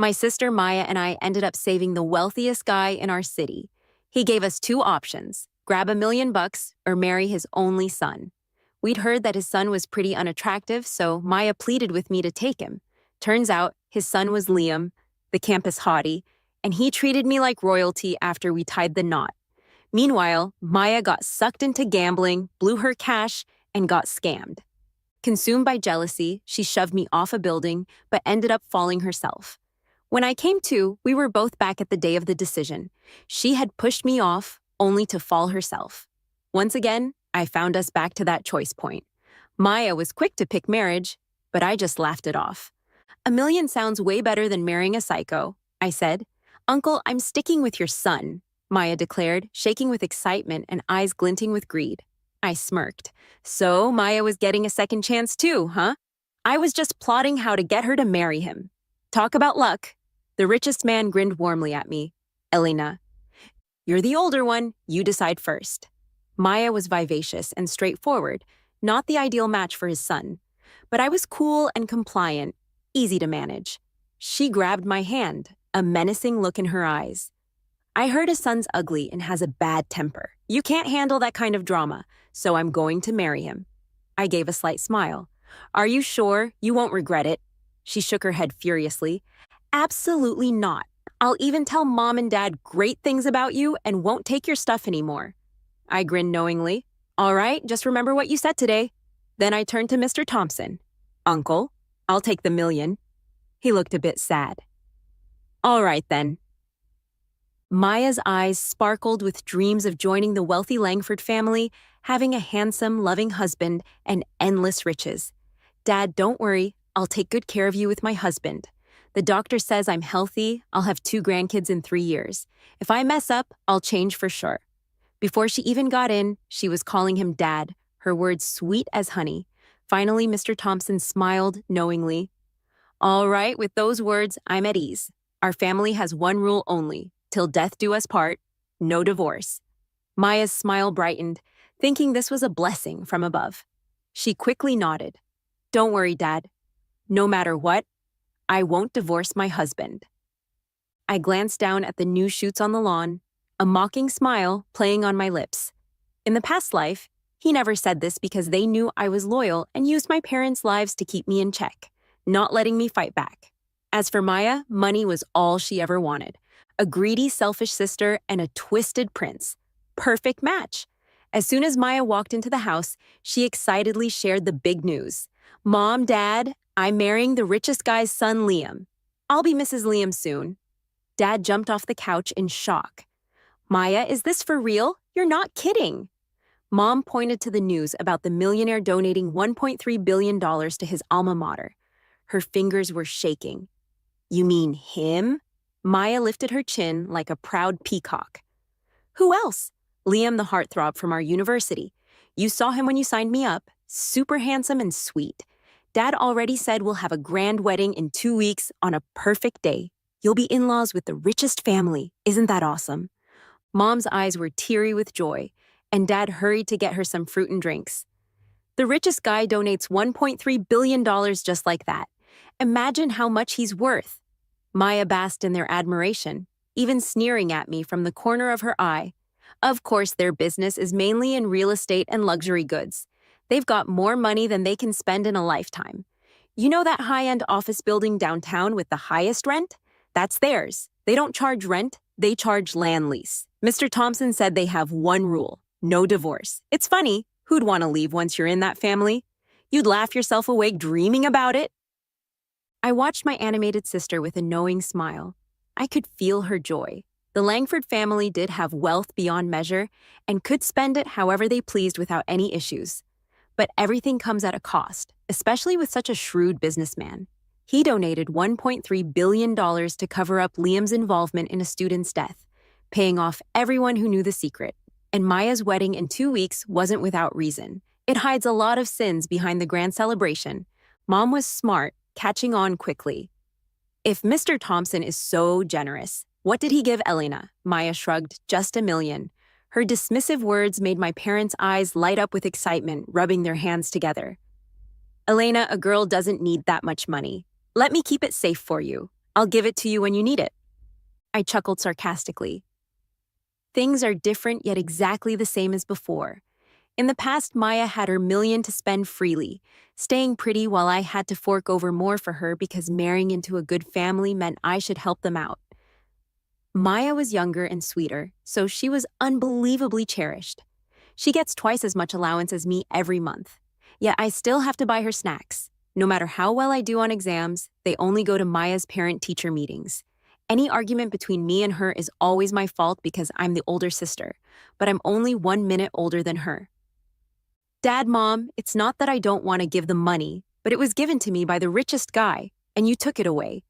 My sister Maya and I ended up saving the wealthiest guy in our city. He gave us two options: grab $1 million or marry his only son. We'd heard that his son was pretty unattractive, so Maya pleaded with me to take him. Turns out his son was Liam, the campus hottie, and he treated me like royalty after we tied the knot. Meanwhile, Maya got sucked into gambling, blew her cash, and got scammed. Consumed by jealousy, she shoved me off a building, but ended up falling herself. When I came to, we were both back at the day of the decision. She had pushed me off, only to fall herself. Once again, I found us back to that choice point. Maya was quick to pick marriage, but I just laughed it off. "$1 million sounds way better than marrying a psycho," I said. "Uncle, I'm sticking with your son," Maya declared, shaking with excitement and eyes glinting with greed. I smirked. So Maya was getting a second chance too, huh? I was just plotting how to get her to marry him. Talk about luck. The richest man grinned warmly at me. "Elena, you're the older one, you decide first." Maya was vivacious and straightforward, not the ideal match for his son. But I was cool and compliant, easy to manage. She grabbed my hand, a menacing look in her eyes. "I heard his son's ugly and has a bad temper. You can't handle that kind of drama, so I'm going to marry him." I gave a slight smile. "Are you sure? You won't regret it." She shook her head furiously. "Absolutely not. I'll even tell Mom and Dad great things about you and won't take your stuff anymore." I grinned knowingly. "All right, just remember what you said today." Then I turned to Mr. Thompson. "Uncle, I'll take the $1 million." He looked a bit sad. "All right then." Maya's eyes sparkled with dreams of joining the wealthy Langford family, having a handsome, loving husband, and endless riches. "Dad, don't worry. I'll take good care of you with my husband. The doctor says I'm healthy. I'll have 2 grandkids in 3 years. If I mess up, I'll change for sure." Before she even got in, she was calling him Dad, her words sweet as honey. Finally, Mr. Thompson smiled knowingly. "All right, with those words, I'm at ease. Our family has one rule only. Till death do us part, no divorce." Maya's smile brightened, thinking this was a blessing from above. She quickly nodded. "Don't worry, Dad. No matter what, I won't divorce my husband." I glanced down at the new shoots on the lawn, a mocking smile playing on my lips. In the past life, he never said this because they knew I was loyal and used my parents' lives to keep me in check, not letting me fight back. As for Maya, money was all she ever wanted. A greedy, selfish sister and a twisted prince. Perfect match. As soon as Maya walked into the house, she excitedly shared the big news. "Mom, Dad, I'm marrying the richest guy's son, Liam. I'll be Mrs. Liam soon." Dad jumped off the couch in shock. "Maya, is this for real? You're not kidding." Mom pointed to the news about the millionaire donating $1.3 billion to his alma mater. Her fingers were shaking. "You mean him?" Maya lifted her chin like a proud peacock. "Who else? Liam, the heartthrob from our university. You saw him when you signed me up. Super handsome and sweet. Dad already said we'll have a grand wedding in 2 weeks on a perfect day. You'll be in-laws with the richest family. Isn't that awesome?" Mom's eyes were teary with joy, and Dad hurried to get her some fruit and drinks. "The richest guy donates $1.3 billion just like that. Imagine how much he's worth." Maya basked in their admiration, even sneering at me from the corner of her eye. Of course, their business is mainly in real estate and luxury goods. They've got more money than they can spend in a lifetime. You know that high-end office building downtown with the highest rent? That's theirs. They don't charge rent, they charge land lease. Mr. Thompson said they have one rule: no divorce. It's funny, who'd want to leave once you're in that family? You'd laugh yourself awake dreaming about it. I watched my animated sister with a knowing smile. I could feel her joy. The Langford family did have wealth beyond measure and could spend it however they pleased without any issues. But everything comes at a cost, especially with such a shrewd businessman. He donated $1.3 billion to cover up Liam's involvement in a student's death, paying off everyone who knew the secret. And Maya's wedding in 2 weeks wasn't without reason. It hides a lot of sins behind the grand celebration. Mom was smart, catching on quickly. "If Mr. Thompson is so generous, what did he give Elena?" Maya shrugged. "Just $1 million. Her dismissive words made my parents' eyes light up with excitement, rubbing their hands together. "Elena, a girl doesn't need that much money. Let me keep it safe for you." I'll give it to you when you need it. I chuckled sarcastically. Things are different yet exactly the same as before. In the past, Maya had her million to spend freely, staying pretty while I had to fork over more for her because marrying into a good family meant I should help them out. Maya was younger and sweeter, so she was unbelievably cherished. She gets twice as much allowance as me every month. Yet I still have to buy her snacks. No matter how well I do on exams, they only go to Maya's parent-teacher meetings. Any argument between me and her is always my fault because I'm the older sister, but I'm only 1 minute older than her. Dad, Mom, it's not that I don't want to give them money, but it was given to me by the richest guy, and you took it away.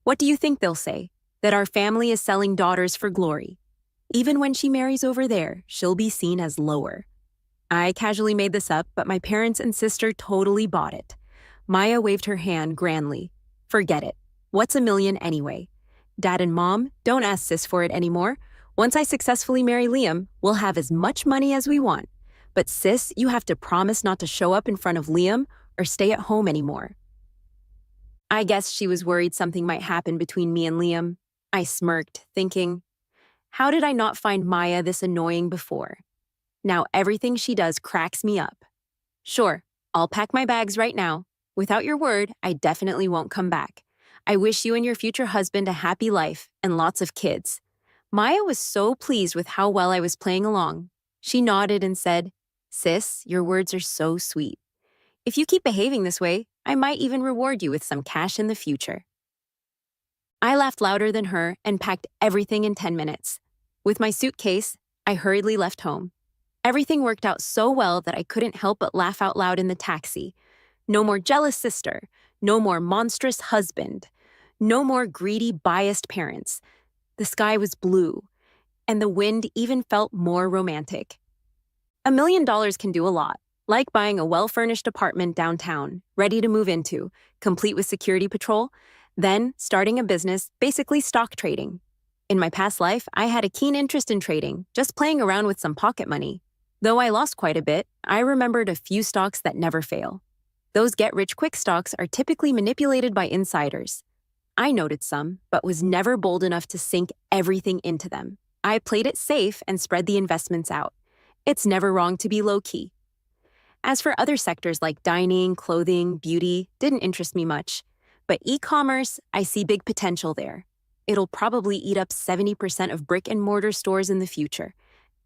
What do you think they'll say? That our family is selling daughters for glory. Even when she marries over there, she'll be seen as lower. I casually made this up, but my parents and sister totally bought it. Maya waved her hand grandly. Forget it. What's $1 million anyway? Dad and Mom, don't ask Sis for it anymore. Once I successfully marry Liam, we'll have as much money as we want. But Sis, you have to promise not to show up in front of Liam or stay at home anymore. I guess she was worried something might happen between me and Liam. I smirked, thinking, how did I not find Maya this annoying before? Now everything she does cracks me up. Sure, I'll pack my bags right now. Without your word, I definitely won't come back. I wish you and your future husband a happy life and lots of kids. Maya was so pleased with how well I was playing along. She nodded and said, Sis, your words are so sweet. If you keep behaving this way, I might even reward you with some cash in the future. I laughed louder than her and packed everything in 10 minutes. With my suitcase, I hurriedly left home. Everything worked out so well that I couldn't help but laugh out loud in the taxi. No more jealous sister, no more monstrous husband, no more greedy, biased parents. The sky was blue, and the wind even felt more romantic. $1 million can do a lot, like buying a well-furnished apartment downtown, ready to move into, complete with security patrol, then starting a business, basically stock trading. In my past life, I had a keen interest in trading, just playing around with some pocket money. Though I lost quite a bit, I remembered a few stocks that never fail. Those get-rich-quick stocks are typically manipulated by insiders. I noted some, but was never bold enough to sink everything into them. I played it safe and spread the investments out. It's never wrong to be low-key. As for other sectors like dining, clothing, beauty, didn't interest me much. But e-commerce, I see big potential there. It'll probably eat up 70% of brick-and-mortar stores in the future.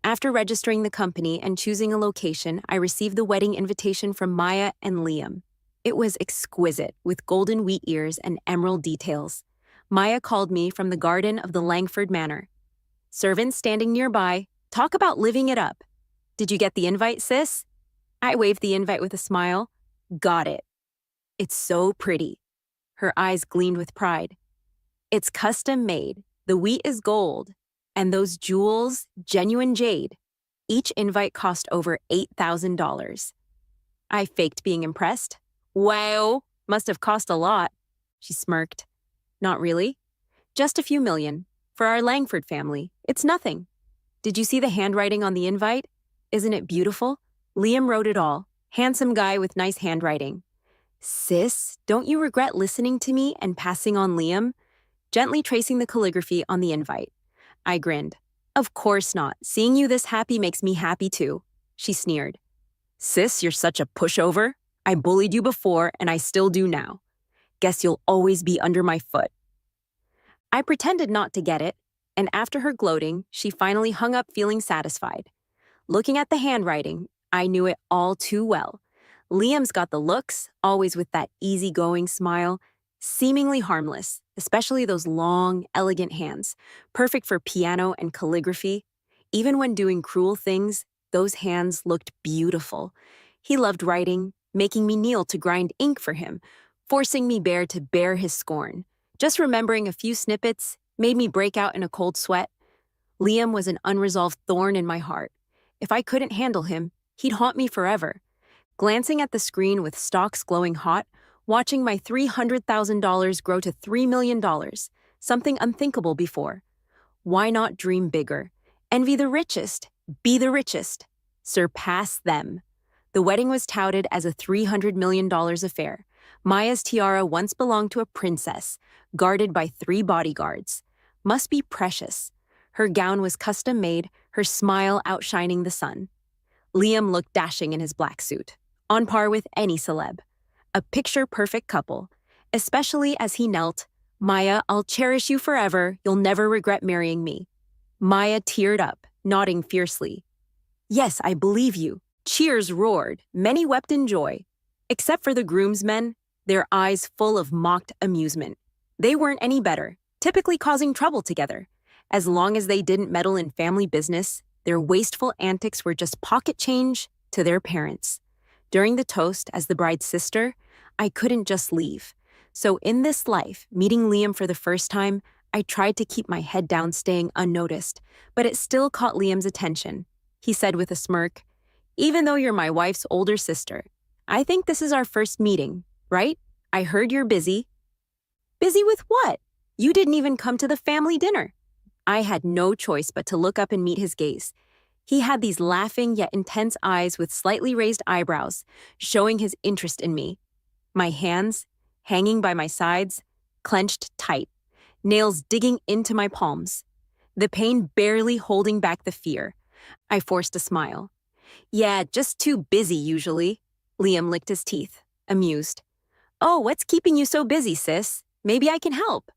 After registering the company and choosing a location, I received the wedding invitation from Maya and Liam. It was exquisite, with golden wheat ears and emerald details. Maya called me from the garden of the Langford Manor. Servants standing nearby, talk about living it up. Did you get the invite, sis? I waved the invite with a smile. Got it. It's so pretty. Her eyes gleamed with pride. It's custom made. The wheat is gold. And those jewels, genuine jade. Each invite cost over $8,000. I faked being impressed. Wow, must have cost a lot. She smirked. Not really. Just a few million. For our Langford family, it's nothing. Did you see the handwriting on the invite? Isn't it beautiful? Liam wrote it all. Handsome guy with nice handwriting. Sis, don't you regret listening to me and passing on Liam? Gently tracing the calligraphy on the invite. I grinned. Of course not. Seeing you this happy makes me happy too. She sneered. Sis, you're such a pushover. I bullied you before and I still do now. Guess you'll always be under my foot. I pretended not to get it, and after her gloating, she finally hung up feeling satisfied. Looking at the handwriting, I knew it all too well. Liam's got the looks, always with that easygoing smile, seemingly harmless, especially those long, elegant hands, perfect for piano and calligraphy. Even when doing cruel things, those hands looked beautiful. He loved writing, making me kneel to grind ink for him, forcing me bare to bear his scorn. Just remembering a few snippets made me break out in a cold sweat. Liam was an unresolved thorn in my heart. If I couldn't handle him, he'd haunt me forever. Glancing at the screen with stocks glowing hot, watching my $300,000 grow to $3 million, something unthinkable before. Why not dream bigger? Envy the richest, be the richest, surpass them. The wedding was touted as a $300 million affair, Maya's tiara once belonged to a princess, guarded by 3 bodyguards. Must be precious. Her gown was custom made, her smile outshining the sun. Liam looked dashing in his black suit, on par with any celeb. A picture-perfect couple, especially as he knelt. "Maya, I'll cherish you forever. You'll never regret marrying me." Maya teared up, nodding fiercely. "Yes, I believe you." Cheers roared. Many wept in joy. Except for the groomsmen, their eyes full of mocked amusement. They weren't any better, typically causing trouble together. As long as they didn't meddle in family business, their wasteful antics were just pocket change to their parents. During the toast, as the bride's sister, I couldn't just leave. So in this life, meeting Liam for the first time, I tried to keep my head down, staying unnoticed, but it still caught Liam's attention. He said with a smirk, "Even though you're my wife's older sister, I think this is our first meeting, right? I heard you're busy." "Busy with what? You didn't even come to the family dinner." I had no choice but to look up and meet his gaze. He had these laughing yet intense eyes with slightly raised eyebrows, showing his interest in me. My hands, hanging by my sides, clenched tight, nails digging into my palms. The pain barely holding back the fear. I forced a smile. "Yeah, just too busy usually." Liam licked his teeth, amused. "Oh, what's keeping you so busy, sis? Maybe I can help."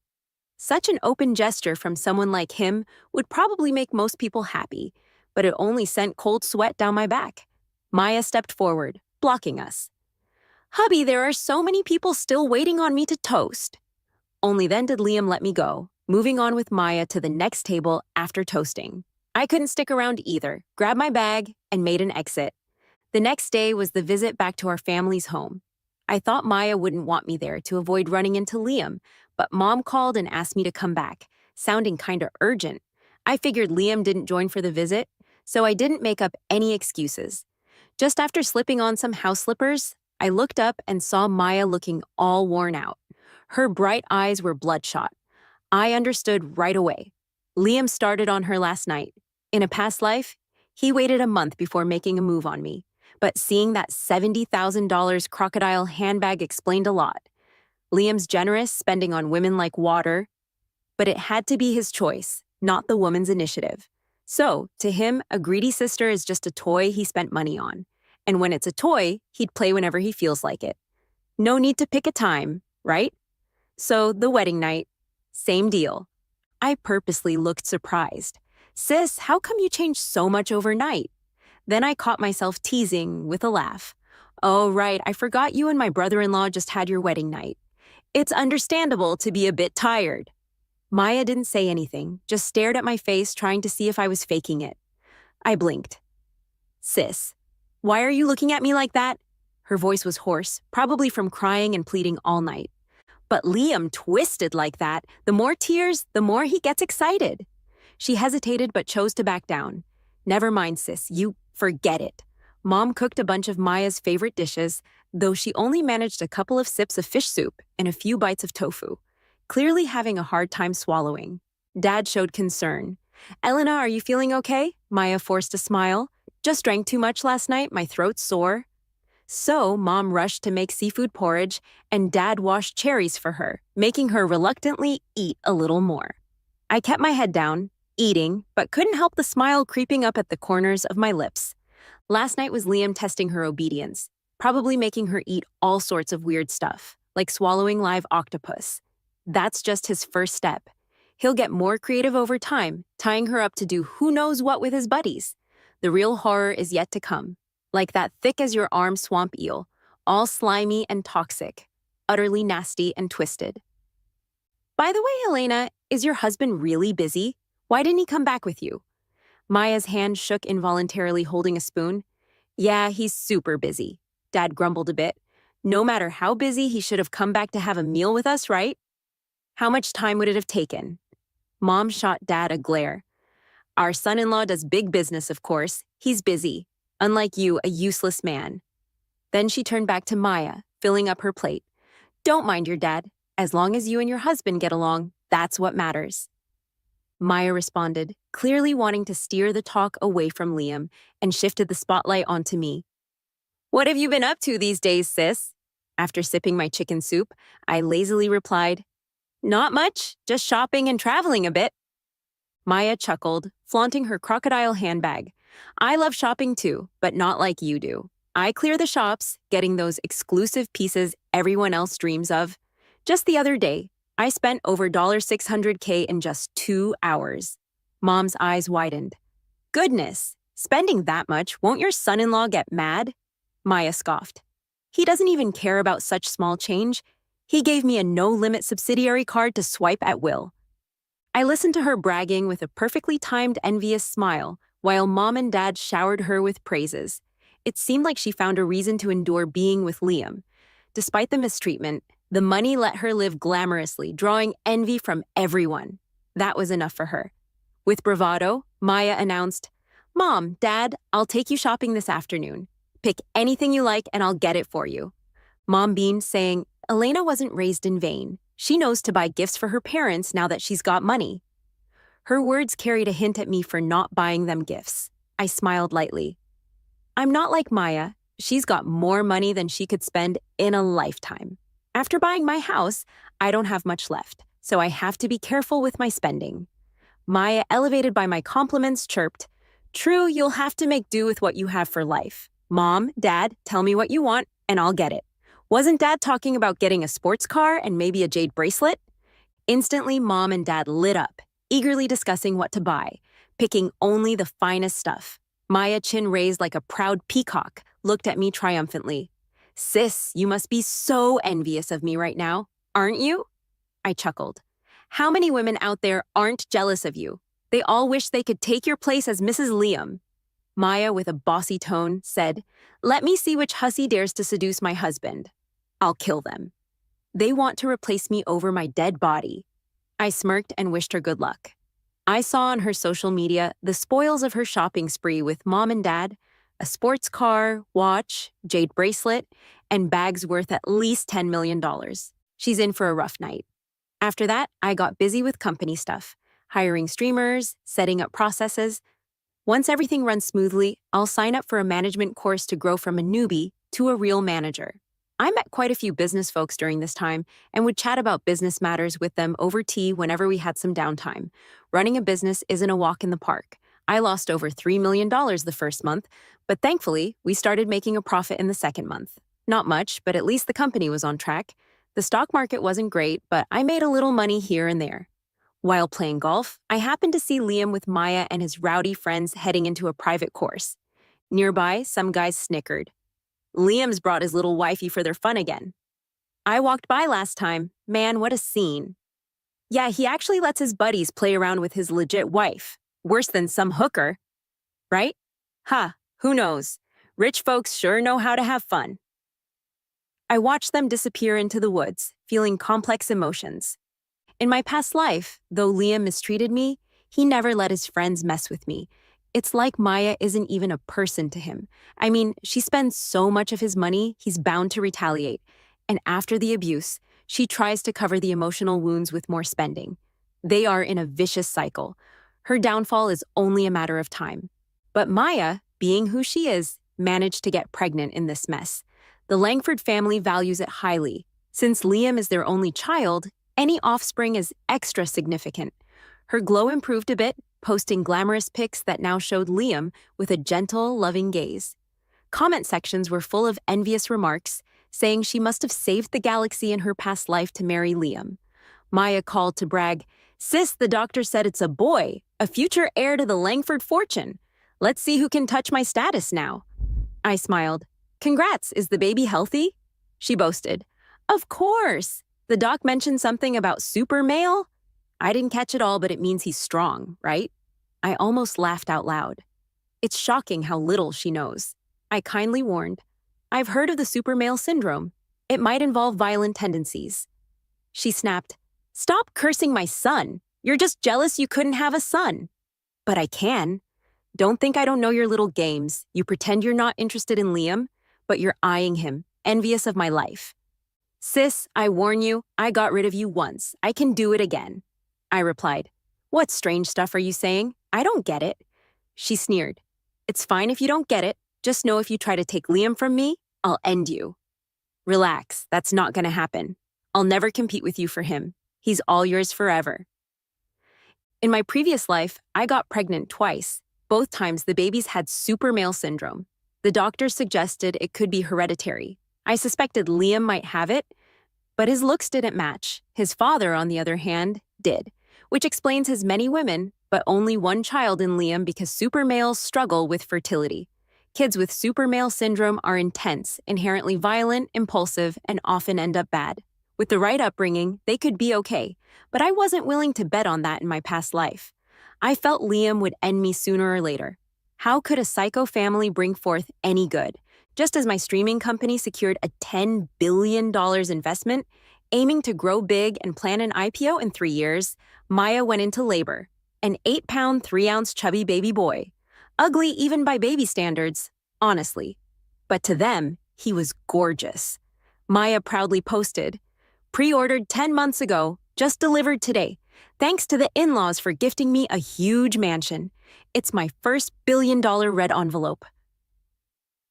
Such an open gesture from someone like him would probably make most people happy, but it only sent cold sweat down my back. Maya stepped forward, blocking us. "Hubby, there are so many people still waiting on me to toast." Only then did Liam let me go, moving on with Maya to the next table after toasting. I couldn't stick around either, grabbed my bag, and made an exit. The next day was the visit back to our family's home. I thought Maya wouldn't want me there to avoid running into Liam, but Mom called and asked me to come back, sounding kinda urgent. I figured Liam didn't join for the visit, so I didn't make up any excuses. Just after slipping on some house slippers, I looked up and saw Maya looking all worn out. Her bright eyes were bloodshot. I understood right away. Liam started on her last night. In a past life, he waited a month before making a move on me. But seeing that $70,000 crocodile handbag explained a lot. Liam's generous, spending on women like water, but it had to be his choice, not the woman's initiative. So, to him, a greedy sister is just a toy he spent money on. And when it's a toy, he'd play whenever he feels like it. No need to pick a time, right? So, the wedding night, same deal. I purposely looked surprised. "Sis, how come you changed so much overnight?" Then I caught myself teasing with a laugh. "Oh, right, I forgot you and my brother-in-law just had your wedding night. It's understandable to be a bit tired." Maya didn't say anything, just stared at my face, trying to see if I was faking it. I blinked. "Sis, why are you looking at me like that?" Her voice was hoarse, probably from crying and pleading all night. But Liam twisted like that. The more tears, the more he gets excited. She hesitated but chose to back down. "Never mind, sis, you forget it." Mom cooked a bunch of Maya's favorite dishes, though she only managed a couple of sips of fish soup and a few bites of tofu, clearly having a hard time swallowing. Dad showed concern. "Elena, are you feeling okay?" Maya forced a smile. "Just drank too much last night, my throat's sore." So Mom rushed to make seafood porridge, and Dad washed cherries for her, making her reluctantly eat a little more. I kept my head down, eating, but couldn't help the smile creeping up at the corners of my lips. Last night was Liam testing her obedience, probably making her eat all sorts of weird stuff, like swallowing live octopus. That's just his first step. He'll get more creative over time, tying her up to do who knows what with his buddies. The real horror is yet to come, like that thick-as-your-arm swamp eel, all slimy and toxic, utterly nasty and twisted. "By the way, Elena, is your husband really busy? Why didn't he come back with you?" Maya's hand shook involuntarily, holding a spoon. "Yeah, he's super busy." Dad grumbled a bit. "No matter how busy, he should have come back to have a meal with us, right?" "How much time would it have taken?" Mom shot Dad a glare. "Our son-in-law does big business, of course. He's busy. Unlike you, a useless man." Then she turned back to Maya, filling up her plate. "Don't mind your dad. As long as you and your husband get along, that's what matters." Maya responded, clearly wanting to steer the talk away from Liam, and shifted the spotlight onto me. "What have you been up to these days, sis?" After sipping my chicken soup, I lazily replied, "Not much, just shopping and traveling a bit." Maya chuckled, flaunting her crocodile handbag. "I love shopping too, but not like you do. I clear the shops, getting those exclusive pieces everyone else dreams of. Just the other day, I spent over $600K in just 2 hours." Mom's eyes widened. "Goodness, spending that much, won't your son-in-law get mad?" Maya scoffed. "He doesn't even care about such small change. He gave me a no-limit subsidiary card to swipe at will." I listened to her bragging with a perfectly timed envious smile, while Mom and Dad showered her with praises. It seemed like she found a reason to endure being with Liam. Despite the mistreatment, the money let her live glamorously, drawing envy from everyone. That was enough for her. With bravado, Maya announced, "Mom, Dad, I'll take you shopping this afternoon. Pick anything you like and I'll get it for you." Mom beamed, saying, "Elena wasn't raised in vain. She knows to buy gifts for her parents now that she's got money." Her words carried a hint at me for not buying them gifts. I smiled lightly. "I'm not like Maya. She's got more money than she could spend in a lifetime. After buying my house, I don't have much left, so I have to be careful with my spending." Maya, elevated by my compliments, chirped, "True, you'll have to make do with what you have for life. Mom, Dad, tell me what you want, and I'll get it. Wasn't Dad talking about getting a sports car and maybe a jade bracelet?" Instantly, Mom and Dad lit up, eagerly discussing what to buy, picking only the finest stuff. Maya, chin raised like a proud peacock, looked at me triumphantly. "Sis, you must be so envious of me right now, aren't you?" I chuckled. "How many women out there aren't jealous of you? They all wish they could take your place as Mrs. Liam." Maya, with a bossy tone, said, "Let me see which hussy dares to seduce my husband. I'll kill them. They want to replace me over my dead body." I smirked and wished her good luck. I saw on her social media the spoils of her shopping spree with Mom and Dad, a sports car, watch, jade bracelet, and bags worth at least $10 million. She's in for a rough night. After that, I got busy with company stuff, hiring streamers, setting up processes. Once everything runs smoothly, I'll sign up for a management course to grow from a newbie to a real manager. I met quite a few business folks during this time and would chat about business matters with them over tea whenever we had some downtime. Running a business isn't a walk in the park. I lost over $3 million the first month, but thankfully, we started making a profit in the second month. Not much, but at least the company was on track. The stock market wasn't great, but I made a little money here and there. While playing golf, I happened to see Liam with Maya and his rowdy friends heading into a private course. Nearby, some guys snickered. "Liam's brought his little wifey for their fun again. I walked by last time. Man, what a scene." "Yeah, he actually lets his buddies play around with his legit wife. Worse than some hooker. Right? Ha, who knows? Rich folks sure know how to have fun." I watched them disappear into the woods, feeling complex emotions. In my past life, though Liam mistreated me, he never let his friends mess with me. It's like Maya isn't even a person to him. I mean, she spends so much of his money, he's bound to retaliate. And after the abuse, she tries to cover the emotional wounds with more spending. They are in a vicious cycle. Her downfall is only a matter of time. But Maya, being who she is, managed to get pregnant in this mess. The Langford family values it highly. Since Liam is their only child, any offspring is extra significant. Her glow improved a bit, posting glamorous pics that now showed Liam with a gentle, loving gaze. Comment sections were full of envious remarks, saying she must have saved the galaxy in her past life to marry Liam. Maya called to brag, "Sis, the doctor said it's a boy, a future heir to the Langford fortune. Let's see who can touch my status now." I smiled. "Congrats, is the baby healthy?" She boasted. "Of course. The doc mentioned something about super male. I didn't catch it all, but it means he's strong, right?" I almost laughed out loud. It's shocking how little she knows. I kindly warned, "I've heard of the super male syndrome. It might involve violent tendencies." She snapped, "Stop cursing my son. You're just jealous you couldn't have a son." "But I can. Don't think I don't know your little games. You pretend you're not interested in Liam, but you're eyeing him, envious of my life." "Sis, I warn you, I got rid of you once. I can do it again." I replied, "What strange stuff are you saying? I don't get it." She sneered, "It's fine if you don't get it. Just know if you try to take Liam from me, I'll end you." Relax, that's not gonna happen. I'll never compete with you for him. He's all yours forever. In my previous life, I got pregnant twice. Both times, the babies had super male syndrome. The doctors suggested it could be hereditary. I suspected Liam might have it, but his looks didn't match. His father, on the other hand, did, which explains his many women, but only one child in Liam because super males struggle with fertility. Kids with super male syndrome are intense, inherently violent, impulsive, and often end up bad. With the right upbringing, they could be okay, but I wasn't willing to bet on that in my past life. I felt Liam would end me sooner or later. How could a psycho family bring forth any good? Just as my streaming company secured a $10 billion investment, aiming to grow big and plan an IPO in 3 years, Maya went into labor. An 8-pound, 3-ounce chubby baby boy. Ugly even by baby standards, honestly. But to them, he was gorgeous. Maya proudly posted, "Pre-ordered 10 months ago, just delivered today. Thanks to the in-laws for gifting me a huge mansion. It's my first billion-dollar red envelope."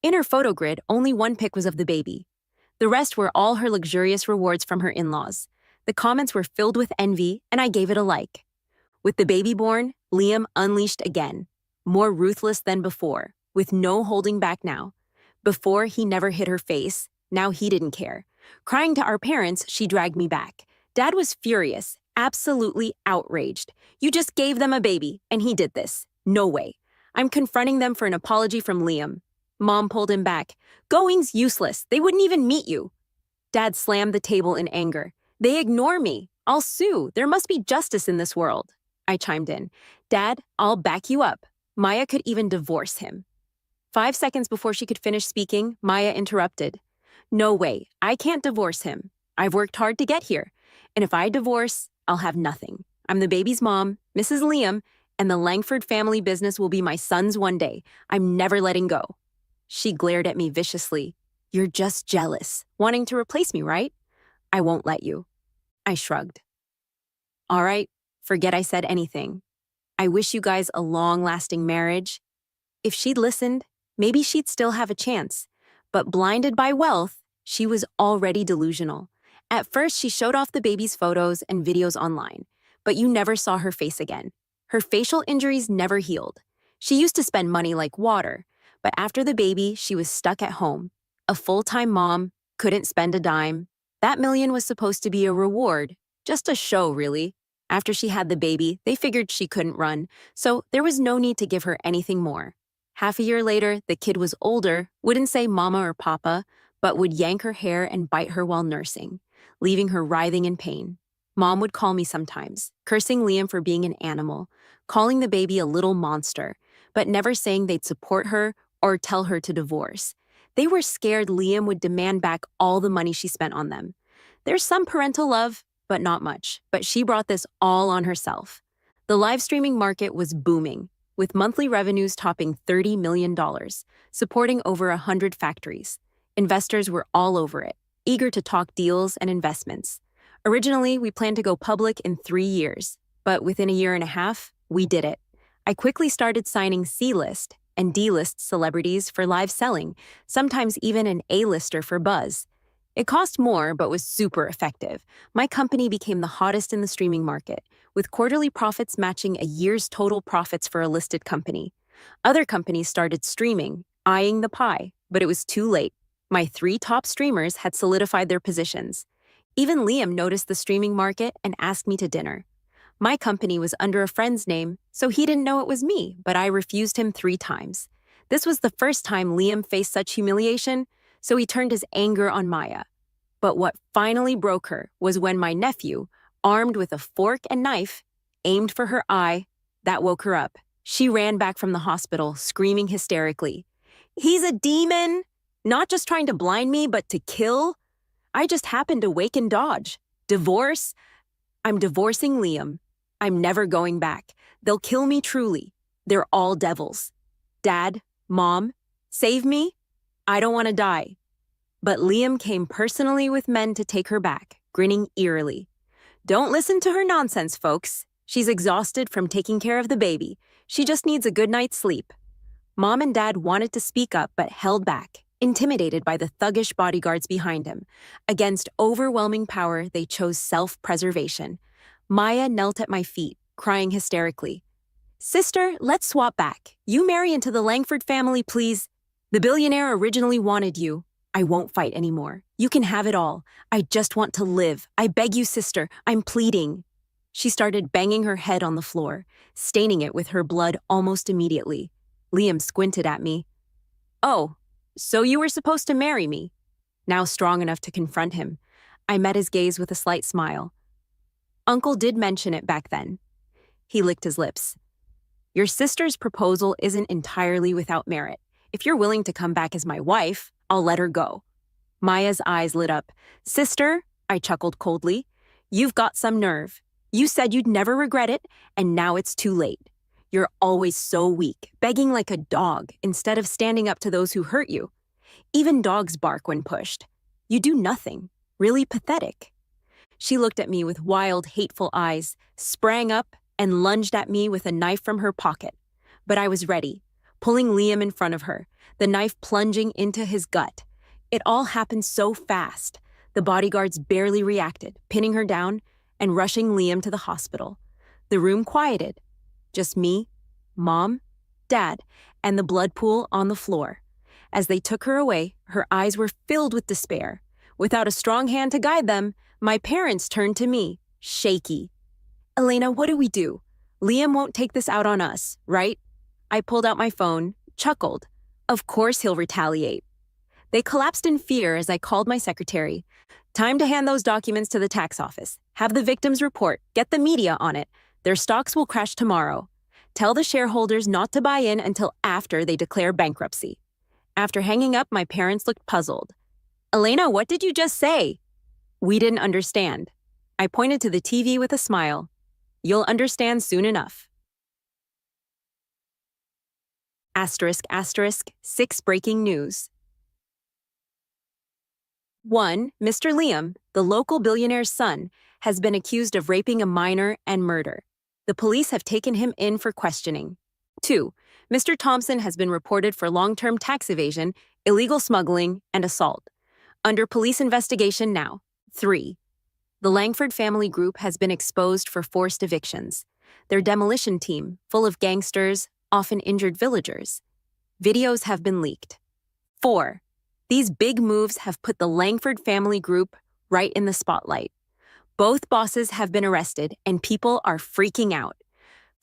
In her photo grid, only one pic was of the baby. The rest were all her luxurious rewards from her in-laws. The comments were filled with envy, and I gave it a like. With the baby born, Liam unleashed again. More ruthless than before, with no holding back now. Before, he never hit her face. Now he didn't care. Crying to our parents, she dragged me back. Dad was furious, absolutely outraged. "You just gave them a baby, and he did this. No way." I'm confronting them for an apology from Liam. Mom pulled him back. "Going's useless. They wouldn't even meet you." Dad slammed the table in anger. "They ignore me. I'll sue. There must be justice in this world." I chimed in. "Dad, I'll back you up. Maya could even divorce him." 5 seconds before she could finish speaking, Maya interrupted. "No way. I can't divorce him. I've worked hard to get here. And if I divorce, I'll have nothing. I'm the baby's mom, Mrs. Liam, and the Langford family business will be my son's one day. I'm never letting go." She glared at me viciously. "You're just jealous, wanting to replace me, right? I won't let you." I shrugged. "All right, forget I said anything. I wish you guys a long-lasting marriage." If she'd listened, maybe she'd still have a chance. But blinded by wealth, she was already delusional. At first, she showed off the baby's photos and videos online, but you never saw her face again. Her facial injuries never healed. She used to spend money like water, but after the baby, she was stuck at home. A full-time mom, couldn't spend a dime. That million was supposed to be a reward, just a show, really. After she had the baby, they figured she couldn't run, so there was no need to give her anything more. Half a year later, the kid was older, wouldn't say mama or papa, but would yank her hair and bite her while nursing, leaving her writhing in pain. Mom would call me sometimes, cursing Liam for being an animal, calling the baby a little monster, but never saying they'd support her or tell her to divorce. They were scared Liam would demand back all the money she spent on them. There's some parental love, but not much. But she brought this all on herself. The live streaming market was booming, with monthly revenues topping $30 million, supporting over 100 factories. Investors were all over it, eager to talk deals and investments. Originally, we planned to go public in 3 years, but within a year and a half, we did it. I quickly started signing C-list and D-list celebrities for live selling, sometimes even an A-lister for buzz. It cost more, but was super effective. My company became the hottest in the streaming market, with quarterly profits matching a year's total profits for a listed company. Other companies started streaming, eyeing the pie, but it was too late. My 3 top streamers had solidified their positions. Even Liam noticed the streaming market and asked me to dinner. My company was under a friend's name, so he didn't know it was me, but I refused him 3 times. This was the first time Liam faced such humiliation, so he turned his anger on Maya. But what finally broke her was when my nephew, armed with a fork and knife, aimed for her eye. That woke her up. She ran back from the hospital, screaming hysterically. "He's a demon! Not just trying to blind me, but to kill? I just happened to wake and dodge. Divorce? I'm divorcing Liam. I'm never going back. They'll kill me truly. They're all devils. Dad, Mom, save me? I don't want to die." But Liam came personally with men to take her back, grinning eerily. "Don't listen to her nonsense, folks. She's exhausted from taking care of the baby. She just needs a good night's sleep." Mom and Dad wanted to speak up but held back. intimidated by the thuggish bodyguards behind him. Against overwhelming power, they chose self-preservation. Maya knelt at my feet, crying hysterically. Sister, let's swap back. You marry into the Langford family, please. The billionaire originally wanted you. I won't fight anymore. You can have it all. I just want to live. I beg you, sister. I'm pleading. She started banging her head on the floor, staining it with her blood almost immediately. Liam squinted at me. Oh, so you were supposed to marry me? Now strong enough to confront him, I met his gaze with a slight smile. Uncle did mention it back then. He licked his lips. Your sister's proposal isn't entirely without merit. If you're willing to come back as my wife, I'll let her go. Maya's eyes lit up. Sister, I chuckled coldly, you've got some nerve. You said you'd never regret it, and now it's too late. You're always so weak, begging like a dog instead of standing up to those who hurt you. Even dogs bark when pushed. You do nothing. Really pathetic. She looked at me with wild, hateful eyes, sprang up, and lunged at me with a knife from her pocket. But I was ready, pulling Liam in front of her, the knife plunging into his gut. It all happened so fast. The bodyguards barely reacted, pinning her down and rushing Liam to the hospital. The room quieted. Just me, Mom, Dad, and the blood pool on the floor. As they took her away, her eyes were filled with despair. Without a strong hand to guide them, my parents turned to me, shaky. Elena, what do we do? Liam won't take this out on us, right? I pulled out my phone, chuckled. Of course he'll retaliate. They collapsed in fear as I called my secretary. Time to hand those documents to the tax office. Have the victims report. Get the media on it. Their stocks will crash tomorrow. Tell the shareholders not to buy in until after they declare bankruptcy. After hanging up, my parents looked puzzled. Elena, what did you just say? We didn't understand. I pointed to the TV with a smile. You'll understand soon enough. Asterisk, asterisk, 6 breaking news. 1. Mr. Liam, the local billionaire's son, has been accused of raping a minor and murder. The police have taken him in for questioning. 2. Mr. Thompson has been reported for long-term tax evasion, illegal smuggling, and assault. Under police investigation now. 3. The Langford family group has been exposed for forced evictions. Their demolition team, full of gangsters, often injured villagers. Videos have been leaked. 4. These big moves have put the Langford family group right in the spotlight. Both bosses have been arrested, and people are freaking out.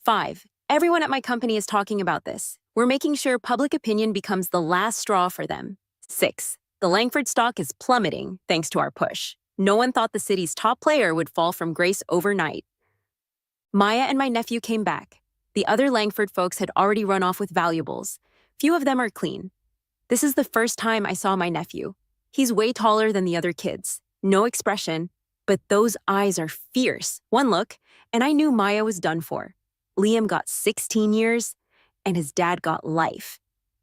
5. Everyone at my company is talking about this. We're making sure public opinion becomes the last straw for them. 6. The Langford stock is plummeting thanks to our push. No one thought the city's top player would fall from grace overnight. Maya and my nephew came back. The other Langford folks had already run off with valuables. Few of them are clean. This is the first time I saw my nephew. He's way taller than the other kids. No expression, but those eyes are fierce. One look, and I knew Maya was done for. Liam got 16 years, and his dad got life.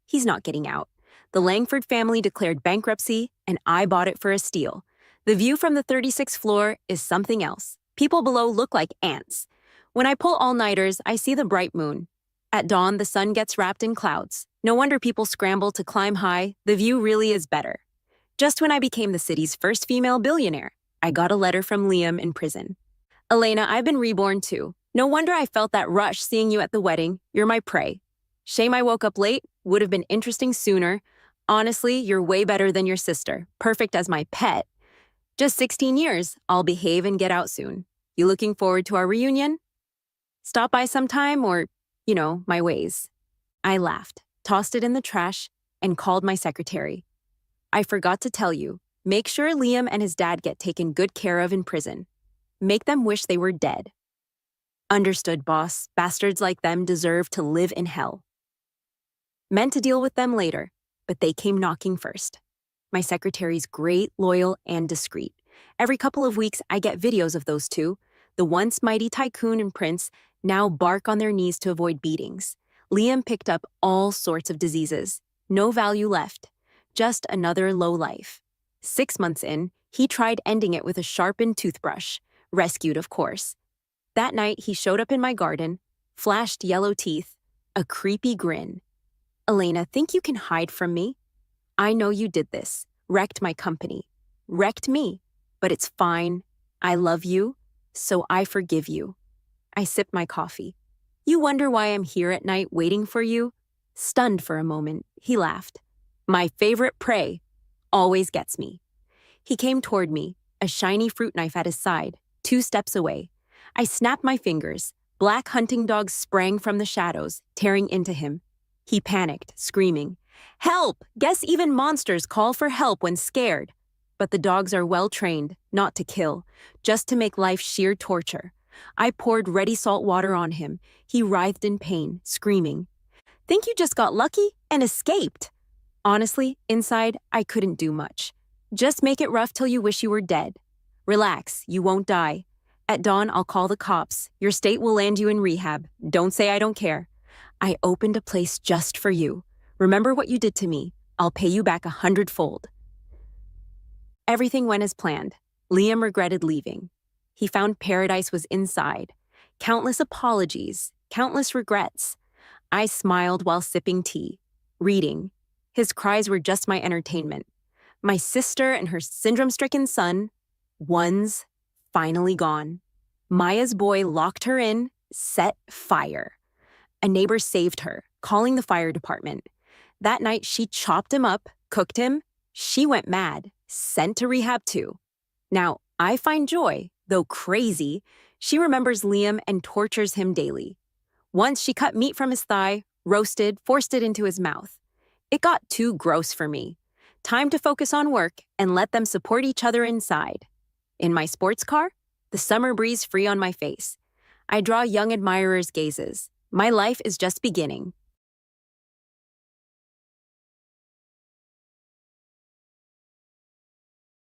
He's not getting out. The Langford family declared bankruptcy, and I bought it for a steal. The view from the 36th floor is something else. People below look like ants. When I pull all-nighters, I see the bright moon. At dawn, the sun gets wrapped in clouds. No wonder people scramble to climb high. The view really is better. Just when I became the city's first female billionaire, I got a letter from Liam in prison. Elena, I've been reborn too. No wonder I felt that rush seeing you at the wedding. You're my prey. Shame I woke up late. Would have been interesting sooner. Honestly, you're way better than your sister. Perfect as my pet. Just 16 years. I'll behave and get out soon. You looking forward to our reunion? Stop by sometime or, my ways. I laughed, tossed it in the trash, and called my secretary. I forgot to tell you, make sure Liam and his dad get taken good care of in prison. Make them wish they were dead. Understood, boss. Bastards like them deserve to live in hell. Meant to deal with them later, but they came knocking first. My secretary's great, loyal, and discreet. Every couple of weeks, I get videos of those two. The once mighty tycoon and prince now bark on their knees to avoid beatings. Liam picked up all sorts of diseases. No value left. Just another low life. 6 months in, he tried ending it with a sharpened toothbrush. Rescued, of course. That night, he showed up in my garden, flashed yellow teeth, a creepy grin. Elena, think you can hide from me? I know you did this, wrecked my company, wrecked me, but it's fine. I love you, so I forgive you. I sip my coffee. You wonder why I'm here at night waiting for you? Stunned for a moment, he laughed. My favorite prey always gets me. He came toward me, a shiny fruit knife at his side, 2 steps away. I snapped my fingers. Black hunting dogs sprang from the shadows, tearing into him. He panicked, screaming, "Help! Guess even monsters call for help when scared." But the dogs are well trained, not to kill, just to make life sheer torture. I poured ready salt water on him. He writhed in pain, screaming, "Think you just got lucky and escaped?" Honestly, inside, I couldn't do much. Just make it rough till you wish you were dead. Relax, you won't die. At dawn, I'll call the cops. Your state will land you in rehab. Don't say I don't care. I opened a place just for you. Remember what you did to me. I'll pay you back 100-fold. Everything went as planned. Liam regretted leaving. He found paradise was inside. Countless apologies, countless regrets. I smiled while sipping tea, reading. His cries were just my entertainment. My sister and her syndrome-stricken son, one's finally gone. Maya's boy locked her in, set fire. A neighbor saved her, calling the fire department. That night, she chopped him up, cooked him. She went mad, sent to rehab too. Now, I find joy, though crazy. She remembers Liam and tortures him daily. Once she cut meat from his thigh, roasted, forced it into his mouth. It got too gross for me. Time to focus on work and let them support each other inside. In my sports car, the summer breeze free on my face. I draw young admirers' gazes. My life is just beginning.